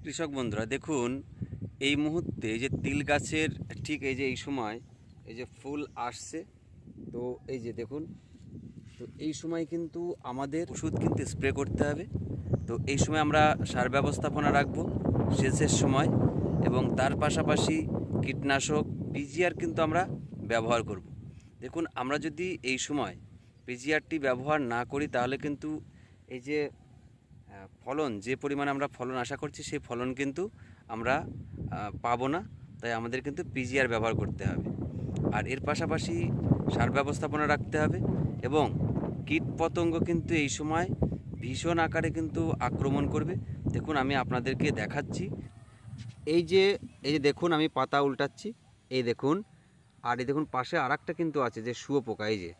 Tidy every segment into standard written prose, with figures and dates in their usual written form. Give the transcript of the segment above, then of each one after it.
কৃষক বন্ধুরা দেখুন, এই মুহূর্তে যে তিল গাছের ঠিক এই সময় ফুল আসছে। তো এই যে দেখুন, তো এই সময় কিন্তু আমাদের ওষুধ কিন্তু স্প্রে করতে হবে। তো এই সময় আমরা সার ব্যবস্থাপনা রাখবো সেচের সময়, এবং তার পাশাপাশি কীটনাশক পিজিআর কিন্তু আমরা ব্যবহার করব। দেখুন, আমরা যদি এই সময় পিজিআরটি ব্যবহার না করি তাহলে কিন্তু এই যে ফলন, যে পরিমাণে আমরা ফলন আশা করছি সেই ফলন কিন্তু আমরা পাবো না। তাই আমাদের কিন্তু পিজিআর ব্যবহার করতে হবে। আর এর পাশাপাশি সার ব্যবস্থাপনা রাখতে হবে, এবং কীটপতঙ্গ কিন্তু এই সময় ভীষণ আকারে কিন্তু আক্রমণ করবে। দেখুন, আমি আপনাদেরকে দেখাচ্ছি। এই যে দেখুন, আমি পাতা উল্টাচ্ছি, এই দেখুন। আর এই দেখুন পাশে আরেকটা কিন্তু আছে যে শুয়োপোকা। এই যে,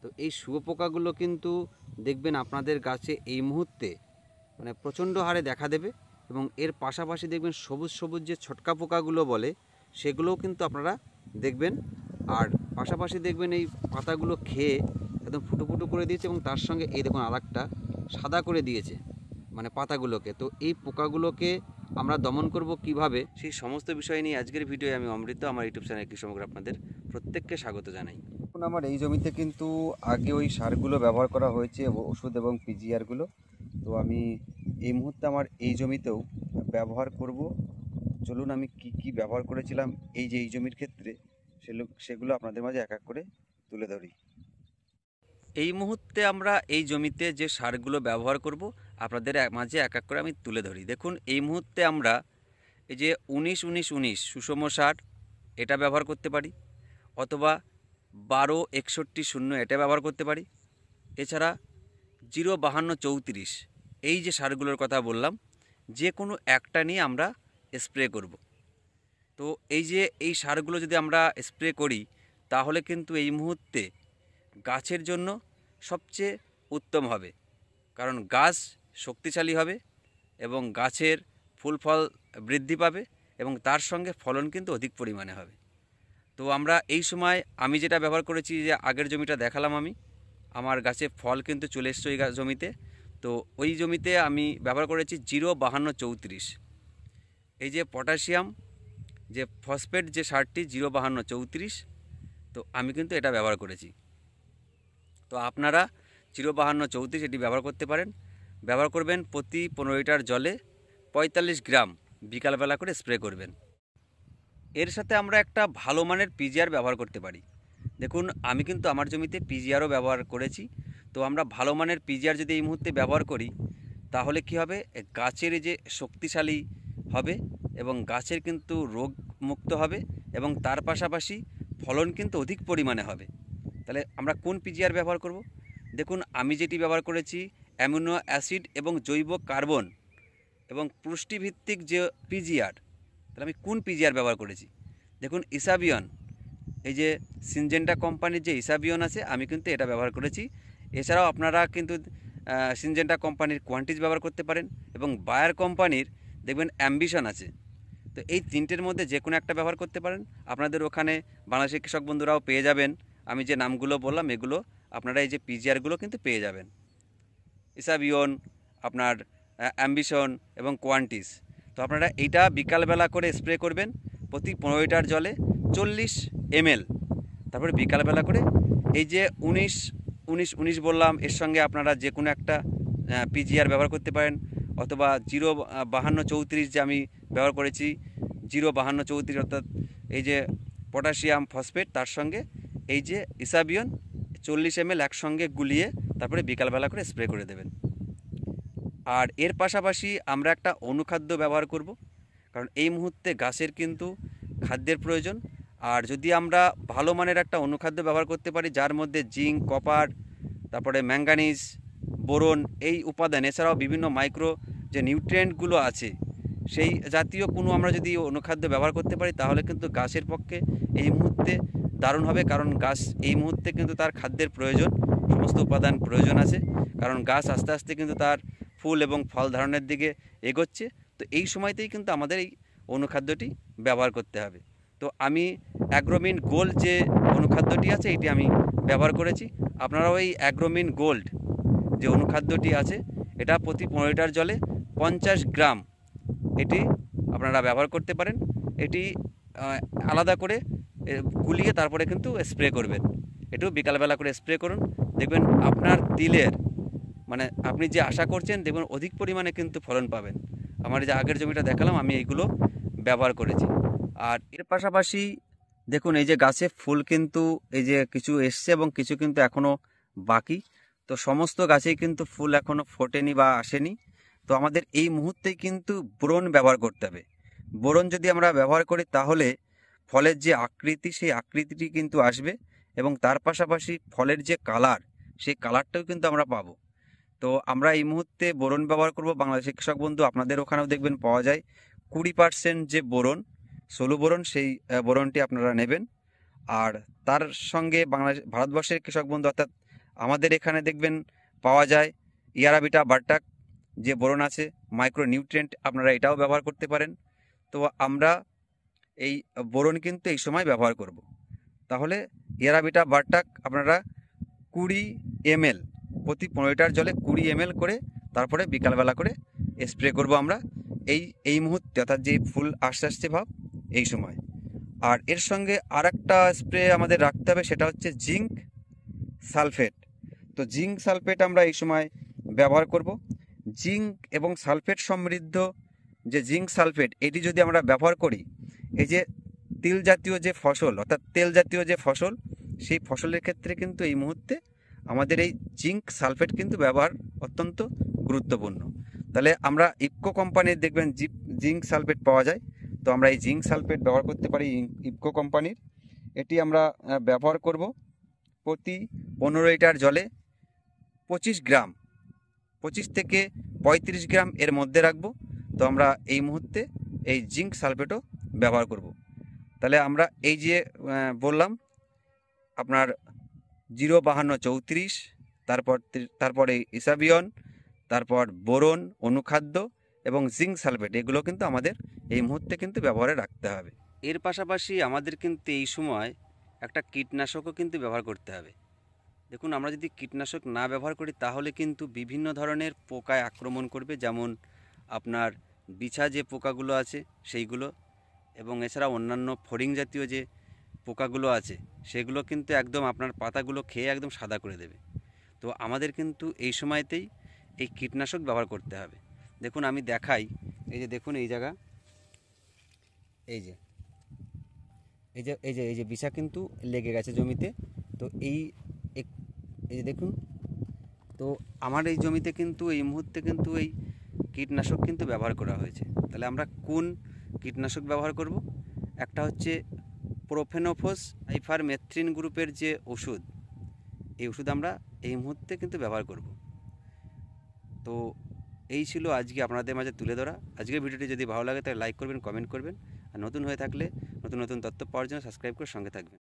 তো এই শুয়োপোকাগুলো কিন্তু দেখবেন আপনাদের গাছে এই মুহূর্তে মানে প্রচণ্ড হারে দেখা দেবে। এবং এর পাশাপাশি দেখবেন সবুজ সবুজ যে ছটকা পোকাগুলো বলে, সেগুলোও কিন্তু আপনারা দেখবেন। আর পাশাপাশি দেখবেন এই পাতাগুলো খেয়ে একদম ফুটো ফুটো করে দিয়েছে, এবং তার সঙ্গে এই দেখুন আরেকটা সাদা করে দিয়েছে মানে পাতাগুলোকে। তো এই পোকাগুলোকে আমরা দমন করব কিভাবে, সেই সমস্ত বিষয় নিয়ে আজকের ভিডিও আমি অমৃত, আমার ইউটিউব চ্যানেল কৃষক আপনাদের প্রত্যেককে স্বাগত জানাই। এখন আমার এই জমিতে কিন্তু আগে ওই সারগুলো ব্যবহার করা হয়েছে, ওষুধ এবং পিজিআরগুলো। তো আমি এই মুহূর্তে আমার এই জমিতেও ব্যবহার করব। চলুন আমি কি ব্যবহার করেছিলাম এই জমির ক্ষেত্রে সেগুলো আপনাদের মাঝে এক এক করে তুলে ধরি। এই মুহূর্তে আমরা এই জমিতে যে সারগুলো ব্যবহার করব আপনাদের মাঝে এক এক করে আমি তুলে ধরি। দেখুন, এই মুহূর্তে আমরা এই যে 19-19-19 সুষম সার এটা ব্যবহার করতে পারি, অথবা 12-61-0 এটা ব্যবহার করতে পারি। এছাড়া 0-52-34 এই যে সারগুলোর কথা বললাম, যে কোনো একটা নিয়ে আমরা স্প্রে করব। তো এই সারগুলো যদি আমরা স্প্রে করি তাহলে কিন্তু এই মুহূর্তে গাছের জন্য সবচেয়ে উত্তম হবে, কারণ গাছ শক্তিশালী হবে এবং গাছের ফুল ফল বৃদ্ধি পাবে, এবং তার সঙ্গে ফলন কিন্তু অধিক পরিমাণে হবে। তো আমরা এই সময় আমি যেটা ব্যবহার করেছি, যে আগের জমিটা দেখালাম আমি, আমার গাছে ফল কিন্তু চলে এসছে ওই জমিতে। তো ওই জমিতে আমি ব্যবহার করেছি 0-52-34। এই যে পটাশিয়াম যে ফসফেট যে সারটি 0-52-34, তো আমি কিন্তু এটা ব্যবহার করেছি। তো আপনারা 0-52-34 এটি ব্যবহার করতে পারেন। ব্যবহার করবেন প্রতি 15 লিটার জলে 45 গ্রাম বিকালবেলা করে স্প্রে করবেন। এর সাথে আমরা একটা ভালো মানের পিজিআর ব্যবহার করতে পারি। দেখুন, আমি কিন্তু আমার জমিতে পিজিআরও ব্যবহার করেছি। তো আমরা ভালো মানের পিজিআর যদি এই মুহূর্তে ব্যবহার করি তাহলে কি হবে, গাছের যে শক্তিশালী হবে এবং গাছের কিন্তু রোগ মুক্ত হবে, এবং তার পাশাপাশি ফলন কিন্তু অধিক পরিমাণে হবে। তাহলে আমরা কোন পিজিআর ব্যবহার করব? দেখুন, আমি যেটি ব্যবহার করেছি অ্যামিনো অ্যাসিড এবং জৈব কার্বন এবং পুষ্টিভিত্তিক যে পিজিআর। তাহলে আমি কোন পিজিআর ব্যবহার করেছি? দেখুন, ইসাবিয়ন, এই যে সিনজেন্টা কোম্পানির যে ইসাবিয়ন আছে, আমি কিন্তু এটা ব্যবহার করেছি। এছাড়াও আপনারা কিন্তু সিনজেন্টা কোম্পানির কোয়ান্টিজ ব্যবহার করতে পারেন, এবং বায়ার কোম্পানির দেখবেন অ্যাম্বিশন আছে। তো এই তিনটের মধ্যে যে কোনো একটা ব্যবহার করতে পারেন। আপনাদের ওখানে বাংলাদেশের কৃষক বন্ধুরাও পেয়ে যাবেন, আমি যে নামগুলো বললাম এগুলো আপনারা এই যে পিজিআরগুলো কিন্তু পেয়ে যাবেন, ইসাবিয়ন, আপনার অ্যাম্বিশন এবং কোয়ান্টিস। তো আপনারা এইটা বিকালবেলা করে স্প্রে করবেন প্রতি 15 লিটার জলে 40 ml। তারপরে বিকালবেলা করে এই যে 19-19-19 বললাম, এর সঙ্গে আপনারা যে কোনো একটা পিজিআর ব্যবহার করতে পারেন, অথবা 0-52-34 যে আমি ব্যবহার করেছি, 0-52-34 অর্থাৎ এই যে পটাশিয়াম ফসফেট, তার সঙ্গে এই যে ইসাবিয়ন 40 ml একসঙ্গে গুলিয়ে তারপরে বিকালবেলা করে স্প্রে করে দেবেন। আর এর পাশাপাশি আমরা একটা অনুখাদ্য ব্যবহার করব, কারণ এই মুহূর্তে গাছের কিন্তু খাদ্যের প্রয়োজন। আর যদি আমরা ভালো মানের একটা অনুখাদ্য ব্যবহার করতে পারি, যার মধ্যে জিঙ্ক, কপার, তারপরে ম্যাঙ্গানিজ, বোরন এই উপাদান, এছাড়াও বিভিন্ন মাইক্রো যে নিউট্রিয়েন্টগুলো আছে, সেই জাতীয় কোনো আমরা যদি অনুখাদ্য ব্যবহার করতে পারি তাহলে কিন্তু গাছের পক্ষে এই মুহূর্তে দারুণ হবে। কারণ গাছ এই মুহূর্তে কিন্তু তার খাদ্যের প্রয়োজন, সমস্ত উপাদান প্রয়োজন আছে, কারণ গাছ আস্তে আস্তে কিন্তু তার ফুল এবং ফল ধারণের দিকে এগোচ্ছে। তো এই সময়তেই কিন্তু আমাদের এই অনুখাদ্যটি ব্যবহার করতে হবে। তো আমি অ্যাগ্রোমিন গোল্ড যে অনুখাদ্যটি আছে এটি আমি ব্যবহার করেছি। আপনারাও এই অ্যাগ্রোমিন গোল্ড যে অনুখাদ্যটি আছে এটা প্রতি 15 লিটার জলে 50 গ্রাম এটি আপনারা ব্যবহার করতে পারেন। এটি আলাদা করে গুলিয়ে তারপরে কিন্তু স্প্রে করবেন। এটিও বিকালবেলা করে স্প্রে করুন, দেখবেন আপনার তিলের মানে আপনি যে আশা করছেন দেখবেন অধিক পরিমাণে কিন্তু ফলন পাবেন। আমার যে আগের জমিটা দেখালাম আমি এইগুলো ব্যবহার করেছি। আর এর পাশাপাশি দেখুন এই যে গাছে ফুল কিন্তু এই যে কিছু এসছে এবং কিছু কিন্তু এখনও বাকি। তো সমস্ত গাছেই কিন্তু ফুল এখনও ফোটেনি বা আসেনি। তো আমাদের এই মুহূর্তেই কিন্তু বোরন ব্যবহার করতে হবে। বোরন যদি আমরা ব্যবহার করি তাহলে ফলের যে আকৃতি সেই আকৃতিটি কিন্তু আসবে এবং তার পাশাপাশি ফলের যে কালার সেই কালারটাও কিন্তু আমরা পাবো। তো আমরা এই মুহূর্তে বোরন ব্যবহার করব। বাংলাদেশের কৃষক বন্ধু আপনাদের ওখানেও দেখবেন পাওয়া যায় 20% যে বোরন, ষোলো বোরন, সেই বোরনটি আপনারা নেবেন। আর তার সঙ্গে ভারতবর্ষের কৃষক বন্ধু অর্থাৎ আমাদের এখানে দেখবেন পাওয়া যায় ইয়ারাবিটা বারটাক যে বোরন আছে, মাইক্রো নিউট্রিয়েন্ট, আপনারা এটাও ব্যবহার করতে পারেন। তো আমরা এই বোরন কিন্তু এই সময় ব্যবহার করব। তাহলে ইয়ারাবিটা বারটাক আপনারা 20 ml প্রতি 15 লিটার জলে 20 ml করে তারপরে বিকালবেলা করে স্প্রে করব আমরা এই মুহূর্তে, অর্থাৎ যে ফুল আস্তে আস্তে ভাব এই সময়। আর এর সঙ্গে আরেকটা স্প্রে আমাদের রাখতে হবে, সেটা হচ্ছে জিঙ্ক সালফেট। তো জিঙ্ক সালফেট আমরা এই সময় ব্যবহার করব। জিঙ্ক এবং সালফেট সমৃদ্ধ যে জিঙ্ক সালফেট এটি যদি আমরা ব্যবহার করি, এই যে তিল জাতীয় যে ফসল অর্থাৎ তেল জাতীয় যে ফসল সেই ফসলের ক্ষেত্রে কিন্তু এই মুহূর্তে আমাদের এই জিঙ্ক সালফেট কিন্তু ব্যবহার অত্যন্ত গুরুত্বপূর্ণ। তাহলে আমরা ইফকো কোম্পানির দেখবেন জিঙ্ক সালফেট পাওয়া যায়। তো আমরা এই জিঙ্ক সালফেট ব্যবহার করতে পারি ইফকো কোম্পানির। এটি আমরা ব্যবহার করব প্রতি 15 লিটার জলে 25 গ্রাম, 25 থেকে 35 গ্রাম এর মধ্যে রাখবো। তো আমরা এই মুহূর্তে এই জিঙ্ক সালফেটও ব্যবহার করব। তাহলে আমরা এই যে বললাম আপনার 05234, তারপরে ইসাবিয়ন, তারপর বোরন, অনুখাদ্য এবং জিঙ্ক সালফেট, এগুলো কিন্তু আমাদের এই মুহূর্তে কিন্তু ব্যবহারে রাখতে হবে। এর পাশাপাশি আমাদের কিন্তু এই সময় একটা কীটনাশকও কিন্তু ব্যবহার করতে হবে। দেখুন আমরা যদি কীটনাশক না ব্যবহার করি তাহলে কিন্তু বিভিন্ন ধরনের পোকায় আক্রমণ করবে, যেমন আপনার বিছা যে পোকাগুলো আছে সেইগুলো, এবং এছাড়া অন্যান্য ফড়িং জাতীয় যে পোকাগুলো আছে সেগুলো কিন্তু একদম আপনার পাতাগুলো খেয়ে একদম সাদা করে দেবে। তো আমাদের কিন্তু এই সময়তেই এই কীটনাশক ব্যবহার করতে হবে। দেখুন আমি দেখাই, এই যে দেখুন এই জায়গা, এই যে এই যে এই যে এই যে বিছা কিন্তু লেগে গেছে জমিতে। তো এই যে দেখুন, তো আমার এই জমিতে কিন্তু এই মুহূর্তে কিন্তু এই কীটনাশক কিন্তু ব্যবহার করা হয়েছে। তাহলে আমরা কোন কীটনাশক ব্যবহার করব? একটা হচ্ছে প্রোফেনোফোস সাইফারমেথ্রিন গ্রুপের যে ওষুধ, এই ওষুধ আমরা এই মুহূর্তে কিন্তু ব্যবহার করব। তো এই ছিল আজকে আপনাদের মাঝে তুলে ধরা। আজকের ভিডিওটি যদি ভালো লাগে তাহলে লাইক করবেন, কমেন্ট করবেন, আর নতুন হয়ে থাকলে নতুন নতুন তথ্য পাওয়ার জন্য সাবস্ক্রাইব করে সঙ্গে থাকবেন।